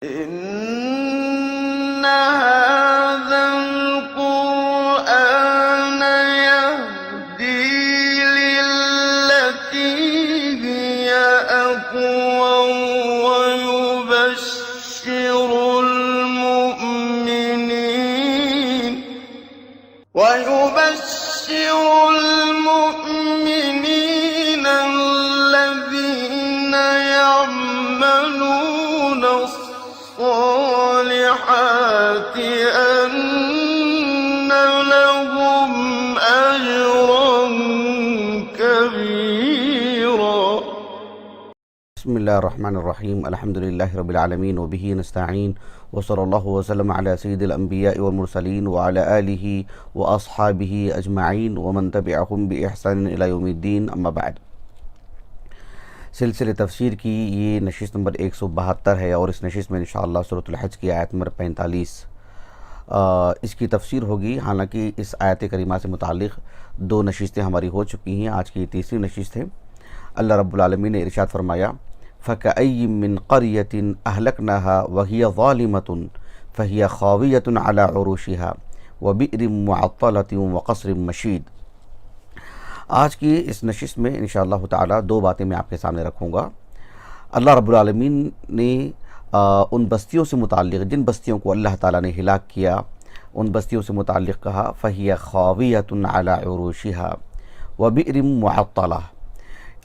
إن هذا القرآن يهدي للتي هي أقوم ويبشر المؤمنين الذين يعملون الصالحات أن لهم أجرا كبيرا. بسم الله الرحمن الرحيم. الحمد لله رب العالمين وبه نستعين وصلى الله وسلم على سيد الأنبياء والمرسلين وعلى آله وأصحابه أجمعين ومن تبعهم بإحسان إلى يوم الدين. أما بعد، سلسلہ تفسیر کی یہ نشست نمبر 172 ہے اور اس نشست میں انشاءاللہ سورۃ الحج کی آیت نمبر 45 اس کی تفسیر ہوگی. حالانکہ اس آیت کریمہ سے متعلق 2 نشستیں ہماری ہو چکی ہیں، آج کی تیسری نشست ہے. اللہ رب العالمین نے ارشاد فرمایا فَكَأَيٍّ مِّن قَرْيَةٍ أَهْلَكْنَاهَا وَهِيَ ظَالِمَةٌ فَهِيَ خَاوِيَةٌ عَلَى عُرُوشِهَا وَبِئْرٍ مُّعَطَّلَةٍ وَقَصْرٍ مَّشِيدٍ. آج کی اس نشست میں انشاءاللہ تعالی 2 باتیں میں آپ کے سامنے رکھوں گا. اللہ رب العالمین نے ان بستیوں سے متعلق، جن بستیوں کو اللہ تعالیٰ نے ہلاک کیا، ان بستیوں سے متعلق کہا فَهِيَ خَاوِيَةٌ عَلَى عُرُوشِهَا وَبِئْرٍ مُّعَطَّلَةٍ.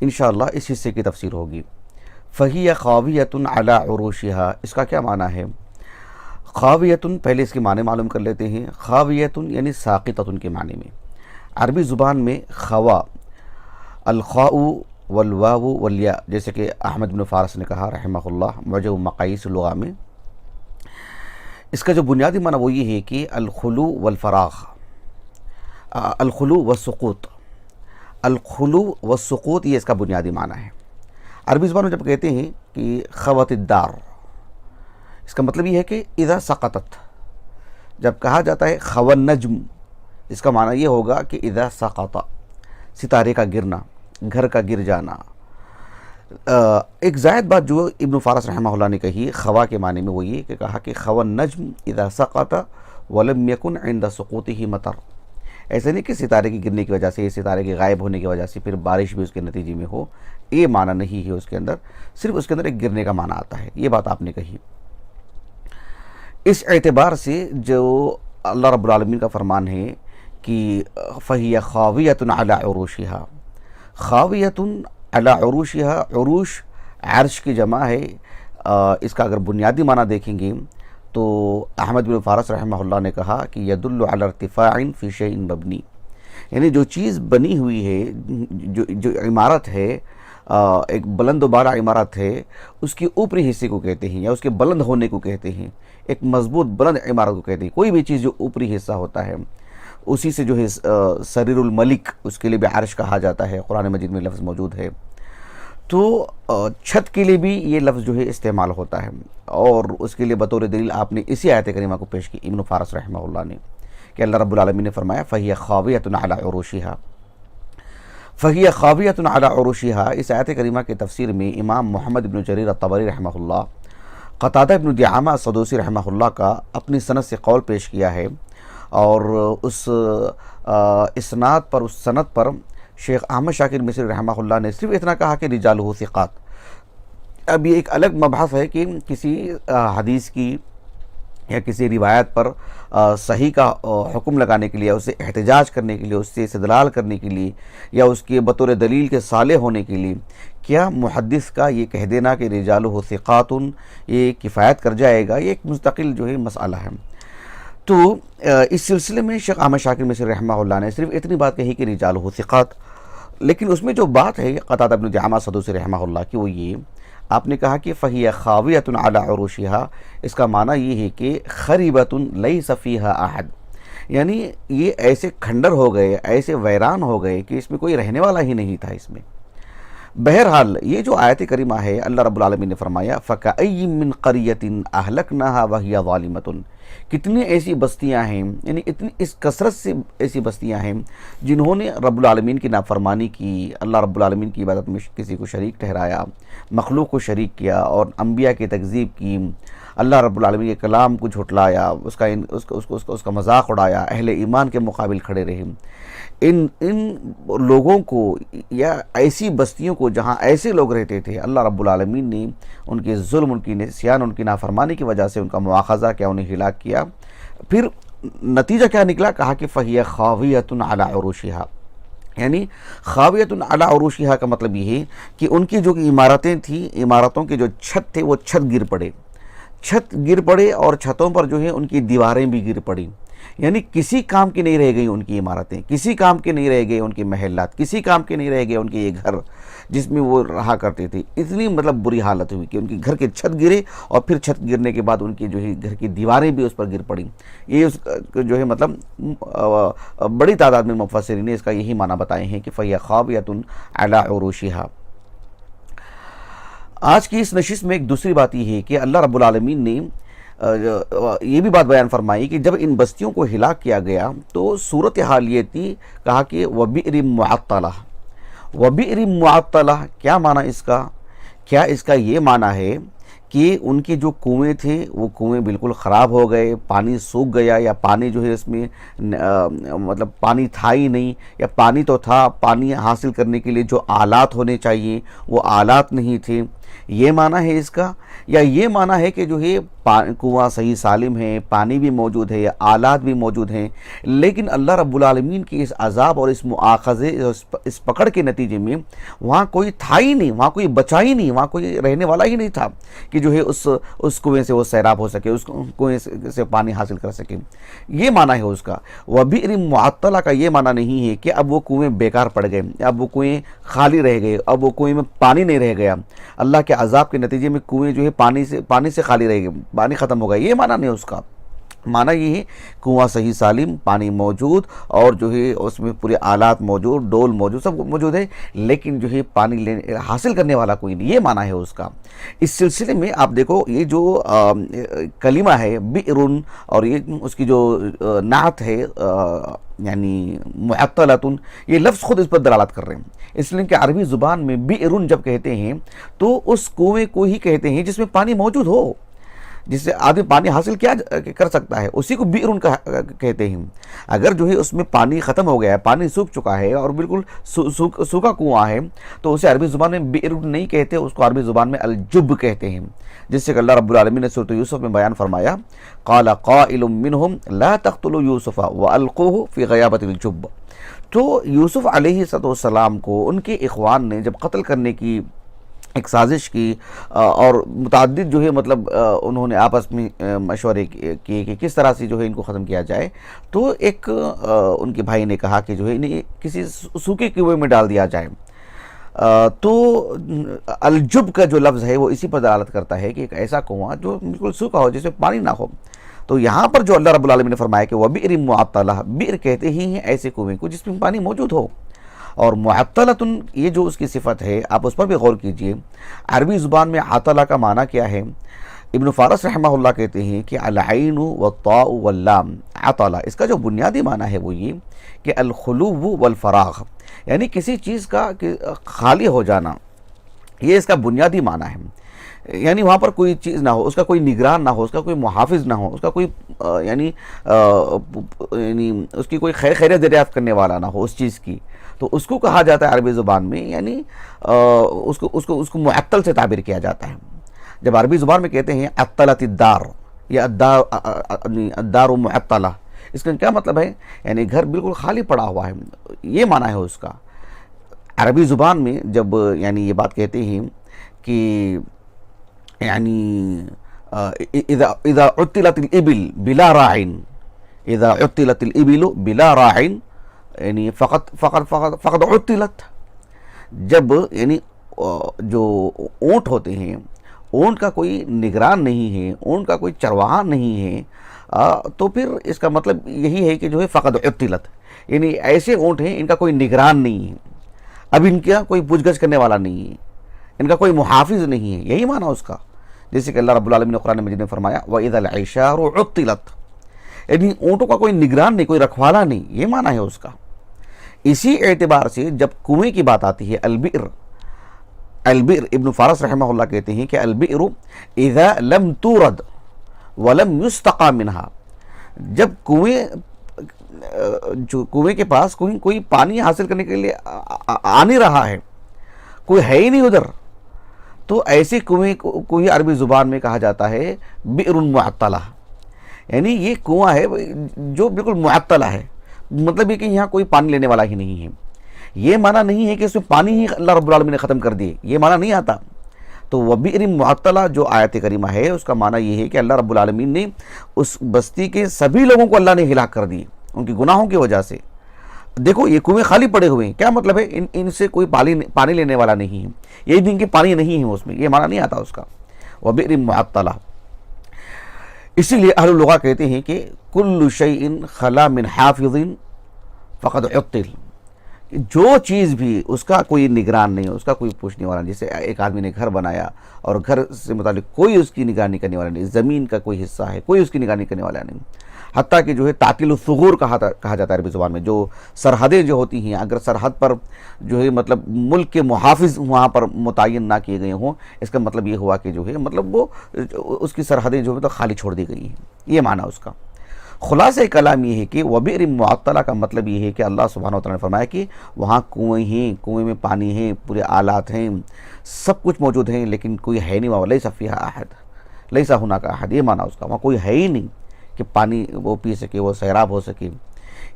انشاءاللہ اس حصے کی تفسیر ہوگی. فَهِيَ خَاوِيَةٌ عَلَى عُرُوشِهَا، اس کا کیا معنی ہے؟ خاویتن، پہلے اس کے معنی معلوم کر لیتے ہیں. خاویتن یعنی ساقطتن کے معنی میں. عربی زبان میں خوا، الخاء والواو والیاء، جیسے کہ احمد بن فارس نے کہا رحمہ اللہ معجم مقاییس اللغہ میں، اس کا جو بنیادی معنی وہ یہ ہے کہ الخلو والفراغ، الخلو والسقوط. الخلو والسقوط یہ اس کا بنیادی معنی ہے. عربی زبان میں جب کہتے ہیں کہ خوت الدار، اس کا مطلب یہ ہے کہ اذا سقطت. جب کہا جاتا ہے خو النجم، اس کا معنی یہ ہوگا کہ اذا سقط، ستارے کا گرنا، گھر کا گر جانا. ایک زائد بات جو ابن فارس رحمہ اللہ نے کہی خوا کے معنی میں وہ یہ کہ کہا کہ خو النجم اذا سقط ولم يكن عند سقوطه مطر. ایسے نہیں کہ ستارے کی گرنے کی وجہ سے، ستارے کے غائب ہونے کی وجہ سے پھر بارش بھی اس کے نتیجے میں ہو، یہ معنی نہیں ہے اس کے اندر. صرف اس کے اندر ایک گرنے کا معنی آتا ہے. یہ بات آپ نے کہی. اس اعتبار سے جو اللہ رب العالمین کا فرمان ہے کہ فَهِيَ خَاوِيَةٌ عَلَى عُرُوشِهَا، خاویۃ علی عروشها، عروش عرش کی جمع ہے. اس کا اگر بنیادی معنی دیکھیں گے تو احمد بن فارس رحمہ اللہ نے کہا کہ يدل على ارتفاع فی شیء مبنی، یعنی جو چیز بنی ہوئی ہے، جو عمارت ہے، ایک بلند و بالا عمارت ہے، اس کے اوپری حصے کو کہتے ہیں یا اس کے بلند ہونے کو کہتے ہیں. ایک مضبوط بلند عمارت کو کہتے ہیں. کوئی بھی چیز جو اوپری حصہ ہوتا ہے اسی سے جو ہے سریر الملک، اس کے لیے بھی عرش کہا جاتا ہے، قرآن مجید میں لفظ موجود ہے. تو چھت کے لیے بھی یہ لفظ جو ہے استعمال ہوتا ہے، اور اس کے لیے بطور دلیل آپ نے اسی آیت کریمہ کو پیش کی ابن فارس رحمہ اللہ نے کہ اللہ رب العالمین نے فرمایا فَهِيَ خَاوِيَةٌ عَلَى عُرُوشِهَا. فَهِيَ خَاوِيَةٌ عَلَى عُرُوشِهَا اس آیت کریمہ کی تفسیر میں امام محمد بن جریر الطبری رحمہ اللہ، قتادہ بن دعامہ السدوسی رحمہ اللہ کا اپنی سند سے قول پیش کیا ہے، اور اس اسناد پر، اس سند پر شیخ احمد شاکر مصری رحمہ اللہ نے صرف اتنا کہا کہ رجالہ ثقات. اب یہ ایک الگ مبحث ہے کہ کسی حدیث کی یا کسی روایت پر صحیح کا حکم لگانے کے لیے، اسے احتجاج کرنے کے لیے، اس سے استدلال کرنے کے لیے، یا اس کے بطور دلیل کے صالح ہونے کے لیے کیا محدث کا یہ کہہ دینا کہ رجالہ ثقات یہ کفایت کر جائے گا؟ یہ ایک مستقل جو ہے مسئلہ ہے. تو اس سلسلے میں شیخ احمد شاکر مصری رحمہ اللہ نے صرف اتنی بات کہی کہ رجالہ ثقات، لیکن اس میں جو بات ہے قتادہ بن دعامہ السدوسی رحمہ اللہ کی وہ یہ آپ نے کہا کہ فَهِيَ خَاوِيَةٌ عَلَى عُرُوشِهَا، اس کا معنی یہ ہے کہ خَرِبَةٌ لَيْسَ فِيهَا أَحَدٌ، یعنی یہ ایسے کھنڈر ہو گئے، ایسے ویران ہو گئے کہ اس میں کوئی رہنے والا ہی نہیں تھا اس میں. بہرحال یہ جو آیت کریمہ ہے اللہ رب العالمین نے فرمایا فَكَأَيٍّ مِّن قَرْيَةٍ أَهْلَكْنَاهَا وَهِيَ ظَالِمَةٌ، کتنی ایسی بستیاں ہیں، یعنی اتنی اس کثرت سے ایسی بستیاں ہیں جنہوں نے رب العالمین کی نافرمانی کی، اللہ رب العالمین کی عبادت میں کسی کو شریک ٹھہرایا، مخلوق کو شریک کیا، اور انبیاء کی تکذیب کی، اللہ رب العالمین کے کلام کو جھٹلایا، اس کا مذاق اڑایا، اہل ایمان کے مقابل کھڑے رہے۔ ان لوگوں کو یا ایسی بستیوں کو جہاں ایسے لوگ رہتے تھے، اللہ رب العالمین نے ان کے ظلم، ان کی نسیان، ان کی نافرمانی کی وجہ سے ان کا مواخذہ کیا، انہیں ہلاک کیا۔ پھر نتیجہ کیا نکلا؟ کہا کہ فَهِيَ خَاوِيَةٌ عَلَىٰ عُرُوشِهَا، یعنی خاویۃ علی عروشها کا مطلب یہ ہے کہ ان کی جو عمارتیں تھیں، عمارتوں کے جو چھت تھے وہ چھت گر پڑے اور چھتوں پر جو ہے ان کی دیواریں بھی گر پڑیں، یعنی کسی کام کی نہیں رہ گئی ان کی عمارتیں، کسی کام کے نہیں رہ گئے ان کے محلات، کسی کام کے نہیں رہ گئے ان کے یہ گھر جس میں وہ رہا کرتے تھے۔ اتنی مطلب بری حالت ہوئی کہ ان کے گھر کے چھت گرے، اور پھر چھت گرنے کے بعد ان کی جو ہے گھر کی دیواریں بھی اس پر گر پڑیں۔ یہ اس جو ہے مطلب بڑی تعداد میں مفسرین نے اس کا یہی معنی بتائے ہیں کہ فَهِيَ خَاوِيَةٌ عَلَىٰ عُرُوشِهَا۔ آج کی اس نشست میں ایک دوسری بات یہ ہے کہ اللہ رب العالمین نے یہ بھی بات بیان فرمائی کہ جب ان بستیوں کو ہلاک کیا گیا تو صورتحال یہ تھی، کہا کہ وَبِئْرٍ مُعَطَّلَةٍ۔ وَبِئْرٍ مُعَطَّلَةٍ کیا معنی اس کا؟ کیا اس کا یہ معنی ہے کہ ان کے جو کنویں تھے وہ کنویں بالکل خراب ہو گئے، پانی سوکھ گیا، یا پانی جو ہے اس میں مطلب پانی تھا ہی نہیں، یا پانی تو تھا، پانی حاصل کرنے کے لیے جو آلات ہونے چاہیے وہ آلات نہیں تھے؟ یہ معنی ہے اس کا؟ یا یہ معنی ہے کہ جو ہے کنواں صحیح سالم ہے، پانی بھی موجود ہے، آلات بھی موجود ہیں، لیکن اللہ رب العالمین کی اس عذاب اور اس مؤاخذے، اس پکڑ کے نتیجے میں وہاں کوئی تھا ہی نہیں، وہاں کوئی بچا ہی نہیں، وہاں کوئی رہنے والا ہی نہیں تھا کہ جو ہے اس کنویں سے وہ سیراب ہو سکے، اس کنویں سے پانی حاصل کر سکے۔ یہ معنی ہے اس کا۔ وَبِئْرٍ مُعَطَّلَةٍ کا یہ معنی نہیں ہے کہ اب وہ کنویں بیکار پڑ گئے، اب وہ کنویں خالی رہ گئے، اب وہ کنویں میں پانی نہیں رہ گیا، اللہ کے عذاب کے نتیجے میں کنویں جو ہے پانی سے خالی رہ گئے، پانی ختم ہو گیا۔ یہ معنی نہیں اس کا۔ معنی یہ ہے کنواں صحیح سالم، پانی موجود، اور جو ہے اس میں پورے آلات موجود، ڈول موجود، سب موجود ہے، لیکن جو ہے پانی حاصل کرنے والا کوئی نہیں۔ یہ معنی ہے اس کا۔ اس سلسلے میں آپ دیکھو یہ جو کلمہ ہے بئرن، اور یہ اس کی جو نعت ہے یعنی معطلتن، یہ لفظ خود اس پر دلالت کر رہے ہیں، اس لیے کہ عربی زبان میں بئرن جب کہتے ہیں تو اس کنویں کو ہی کہتے ہیں جس میں پانی موجود ہو، جس سے آدمی پانی حاصل کیا کر سکتا ہے، اسی کو بئرن کہتے ہیں۔ اگر جو ہے اس میں پانی ختم ہو گیا ہے، پانی سوکھ چکا ہے اور بالکل سوکھا کنواں ہے، تو اسے عربی زبان میں بئرن نہیں کہتے، اس کو عربی زبان میں الجب کہتے ہیں، جس سے کہ اللہ رب العالمین نے سورۃ یوسف میں بیان فرمایا قال قائل منہم لا تقتلوا یوسف والقوہ فی غیابۃ الجب۔ تو یوسف علیہ السلام کو ان کے اخوان نے جب قتل کرنے کی ایک سازش کی، اور متعدد جو ہے مطلب انہوں نے آپس میں مشورے کیے کہ کس طرح سے جو ہے ان کو ختم کیا جائے، تو ایک ان کے بھائی نے کہا کہ جو ہے انہیں کسی سوکھے کنویں میں ڈال دیا جائے۔ تو الجب کا جو لفظ ہے وہ اسی پر دلالت کرتا ہے کہ ایک ایسا کنواں جو بالکل سوکھا ہو، جس میں پانی نہ ہو۔ تو یہاں پر جو اللہ رب العالمین نے فرمایا کہ وَبِئْرٍ مُعَطَّلَةٍ، بئر کہتے ہی ہیں ایسے کنویں کو جس میں پانی موجود ہو، اور معطلتن یہ جو اس کی صفت ہے آپ اس پر بھی غور کیجئے۔ عربی زبان میں عطلہ کا معنی کیا ہے؟ ابن فارس رحمہ اللہ کہتے ہیں کہ العین والطاء واللام عطلہ، اس کا جو بنیادی معنی ہے وہ یہ کہ الخلو والفراغ، یعنی کسی چیز کا خالی ہو جانا، یہ اس کا بنیادی معنی ہے، یعنی وہاں پر کوئی چیز نہ ہو، اس کا کوئی نگران نہ ہو، اس کا کوئی محافظ نہ ہو، اس کا کوئی یعنی اس کی کوئی خیریت دریافت کرنے والا نہ ہو اس چیز کی، تو اس کو کہا جاتا ہے عربی زبان میں، یعنی اس کو معطل سے تعبیر کیا جاتا ہے۔ جب عربی زبان میں کہتے ہیں عطلت الدار یا الدار معطلہ، اس کا کیا مطلب ہے؟ یعنی گھر بالکل خالی پڑا ہوا ہے، یہ معنی ہے اس کا۔ عربی زبان میں جب یعنی یہ بات کہتے ہیں کہ یعنی اذا عطلت الابل بلا راع، اذا عطلت الابل بلا راع، یعنی فقط عطلت، جب یعنی جو اونٹ ہوتے ہیں، اونٹ کا کوئی نگران نہیں ہے، اونٹ کا کوئی چرواہا نہیں ہے، تو پھر اس کا مطلب یہی ہے کہ جو ہے فقط عطلت، یعنی ایسے اونٹ ہیں ان کا کوئی نگران نہیں ہے، اب ان کا کوئی پوچھ گچھ کرنے والا نہیں ہے، ان کا کوئی محافظ نہیں ہے، یہی معنی اس کا۔ جیسے کہ اللہ رب العالمین نے قرآن مجید میں فرمایا وَإِذَا الْعِشَارُ عُطِّلَتْ، یعنی اونٹوں کا کوئی نگران نہیں، کوئی رکھوالا نہیں، یہ معنی ہے اس کا۔ اسی اعتبار سے جب کنویں کی بات آتی ہے، البئر ابن فارس رحمہ اللہ کہتے ہیں کہ البئر اذا لم تورد، ولم یستقا منہا، جب کنویں کے پاس کوئی پانی حاصل کرنے کے لیے آ نہیں رہا ہے، کوئی ہے ہی نہیں ادھر، تو ایسے کنویں کو ہی عربی زبان میں کہا جاتا ہے بئر معطلہ، یعنی یہ کنواں ہے جو بالکل معطلہ ہے، مطلب یہ کہ یہاں کوئی پانی لینے والا ہی نہیں ہے۔ یہ معنی نہیں ہے کہ اس میں پانی ہی اللہ رب العالمین نے ختم کر دیے، یہ معنی نہیں آتا۔ تو وبئر معطلہ جو آیت کریمہ ہے اس کا معنی یہ ہے کہ اللہ رب العالمین نے اس بستی کے سبھی لوگوں کو اللہ نے ہلاک کر دی ان کی گناہوں کی وجہ سے۔ دیکھو یہ کنویں خالی پڑے ہوئے ہیں، کیا مطلب ہے ان سے کوئی پانی لینے والا نہیں ہے، یہی دن کہ پانی نہیں ہے اس میں، یہ معنی نہیں آتا اس کا، وبئر معطلہ۔ اسی لیے اہل اللغہ کہتے ہیں کہ کل شیء خلا من حافظ فقد عطل، جو چیز بھی اس کا کوئی نگران نہیں، اس کا کوئی پوچھنے والا نہیں، جیسے ایک آدمی نے گھر بنایا اور گھر سے متعلق کوئی اس کی نگرانی کرنے والا نہیں، زمین کا کوئی حصہ ہے کوئی اس کی نگرانی کرنے والا نہیں، حتیٰ کہ جو ہے تعطیل الثغور کہا جاتا ہے عربی زبان میں، جو سرحدیں جو ہوتی ہیں، اگر سرحد پر جو ہے مطلب ملک کے محافظ وہاں پر متعین نہ کیے گئے ہوں، اس کا مطلب یہ ہوا کہ جو ہے مطلب وہ اس کی سرحدیں جو ہے تو خالی چھوڑ دی گئی ہیں، یہ معنی اس کا۔ خلاصہ کلام یہ ہے کہ وبئر معطلہ کا مطلب یہ ہے کہ اللہ سبحانہ وتعالیٰ نے فرمایا کہ وہاں کنویں ہیں، کنویں میں پانی ہیں، پورے آلات ہیں، سب کچھ موجود ہیں، لیکن کوئی ہے نہیں وہاں، لیس فیہا احد، لیس ہناک احد، یہ معنی اس کا، وہاں کوئی ہے ہی نہیں کہ پانی وہ پی سکے، وہ سیراب ہو سکے،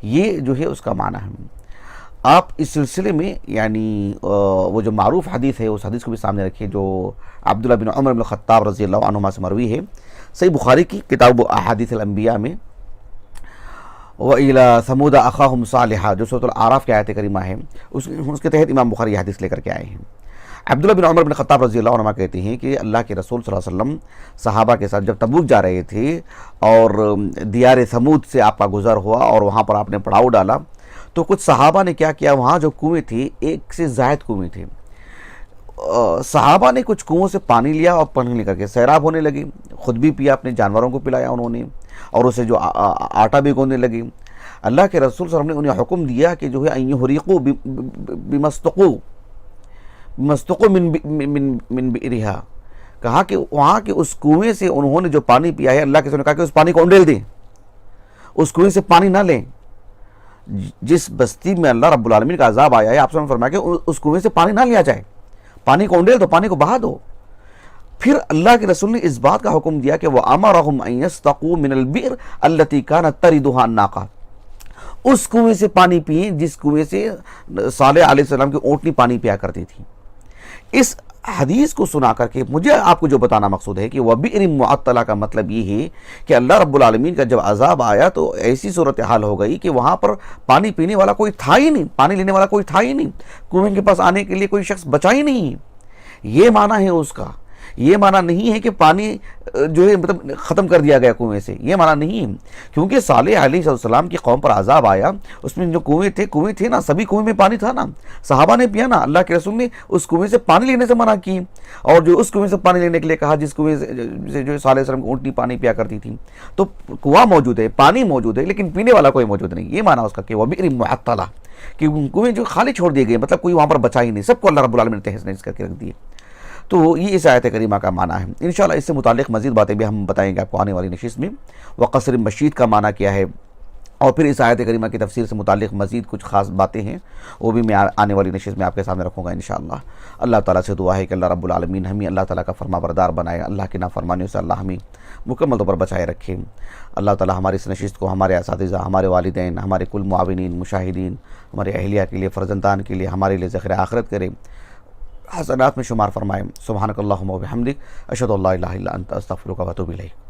یہ جو ہے اس کا معنی ہے۔ آپ اس سلسلے میں یعنی وہ جو معروف حدیث ہے اس حدیث کو بھی سامنے رکھیے جو عبداللہ بن عمر بن الخطاب رضی اللہ عنہما سے مروی ہے، صحیح بخاری کی کتاب احادیث الانبیاء میں، وَإِلَى ثَمُودَ أَخَاهُمْ صَالِحًا جو سورۃ الاعراف کی آیت کریمہ ہے، اس کے تحت امام بخاری یہ حدیث لے کر کے آئے ہیں۔ عبداللہ بن عمر بن خطاب رضی اللہ عنہ کہتے ہیں کہ اللہ کے رسول صلی اللہ علیہ وسلم صحابہ کے ساتھ جب تبوک جا رہے تھے اور دیار ثمود سے آپ کا گزر ہوا اور وہاں پر آپ نے پڑاؤ ڈالا، تو کچھ صحابہ نے کیا کیا، وہاں جو کنویں تھے ایک سے زائد کنویں تھے، صحابہ نے کچھ کنووں سے پانی لیا اور پانی لے کر کے سیراب ہونے لگی، خود بھی پیا، اپنے جانوروں کو پلایا انہوں نے، اور اسے جو آٹا بھی گوندنے لگی۔ اللہ کے رسول صلی اللہ علیہ وسلم نے انہیں حکم دیا کہ جو ہے ان یحرقوا بمستقوا من بئرها، کہا کہ وہاں کے اس کنویں سے انہوں نے جو پانی پیا ہے، اللہ کے رسول نے کہا کہ اس پانی کو انڈیل دیں، اس کنویں سے پانی نہ لیں۔ جس بستی میں اللہ رب العالمین کا عذاب آیا ہے، آپ نے فرمایا کہ اس کنویں سے پانی نہ لیا جائے، پانی کو انڈیل دو، پانی کو بہا دو۔ پھر اللہ کے رسول نے اس بات کا حکم دیا کہ وَأَمَرَهُمْ أَن يَسْتَقُوا مِنَ الْبِئْرِ الَّتِي كَانَتْ تَرِدُهَا النَّاقَةُ، اس کنویں سے پانی پئیں جس کنویں سے صالح علیہ السلام کی اونٹنی پانی پیا کرتی تھی۔ اس حدیث کو سنا کر کے مجھے آپ کو جو بتانا مقصود ہے کہ وبئر معطلہ کا مطلب یہ ہے کہ اللہ رب العالمین کا جب عذاب آیا تو ایسی صورتحال ہو گئی کہ وہاں پر پانی پینے والا کوئی تھا ہی نہیں، پانی لینے والا کوئی تھا ہی نہیں، کنویں کے پاس آنے کے لیے کوئی شخص بچا ہی نہیں۔ یہ معنی ہے اس کا، یہ معنی نہیں ہے کہ پانی جو ہے مطلب ختم کر دیا گیا کنویں سے، یہ معنی نہیں ہے، کیونکہ صالح علیہ السلام کی قوم پر عذاب آیا، اس میں جو کنویں تھے نا، سبھی کنویں میں پانی تھا نا، صحابہ نے پیا نا، اللہ کے رسول نے اس کنویں سے پانی لینے سے منع کی، اور جو اس کنویں سے پانی لینے کے لیے کہا جس کنویں سے جو صالح علیہ السلام کی اونٹنی پانی پیا کرتی تھی، تو کنواں موجود ہے، پانی موجود ہے، لیکن پینے والا کوئی موجود نہیں، یہ معنی اس کا کہ وبئر معطلہ، کہ کنویں جو خالی چھوڑ دیے گئے، مطلب کوئی وہاں پر بچا ہی نہیں، سب کو اللہ رب العالمین نے تہس نہس کر کے رکھ دیے۔ تو یہ اس آیت کریمہ کا معنی ہے۔ انشاءاللہ اس سے متعلق مزید باتیں بھی ہم بتائیں گے آپ کو آنے والی نشست میں، وقصر مشید کا معنی کیا ہے، اور پھر اس آیت کریمہ کی تفسیر سے متعلق مزید کچھ خاص باتیں ہیں، وہ بھی میں آنے والی نشست میں آپ کے سامنے رکھوں گا انشاءاللہ۔ اللہ تعالیٰ سے دعا ہے کہ اللہ رب العالمین ہمیں اللہ تعالیٰ کا فرما بردار بنائے، اللہ کی نافرمانیوں سے اللہ ہمیں مکمل طور پر بچائے رکھے۔ اللہ تعالیٰ ہماری اس نشست کو ہمارے اساتذہ، ہمارے والدین، ہمارے کل معاونین، مشاہدین، ہمارے اہلیہ کے لیے، فرزندان کے لیے، ہمارے لیے ذخیرہ آخرت کرے، حسنات میں شمار فرمائے۔ سبحانک اللہم و بحمدک، اشہد ان لا الہ الا انت، استغفرک و اتوب الیک۔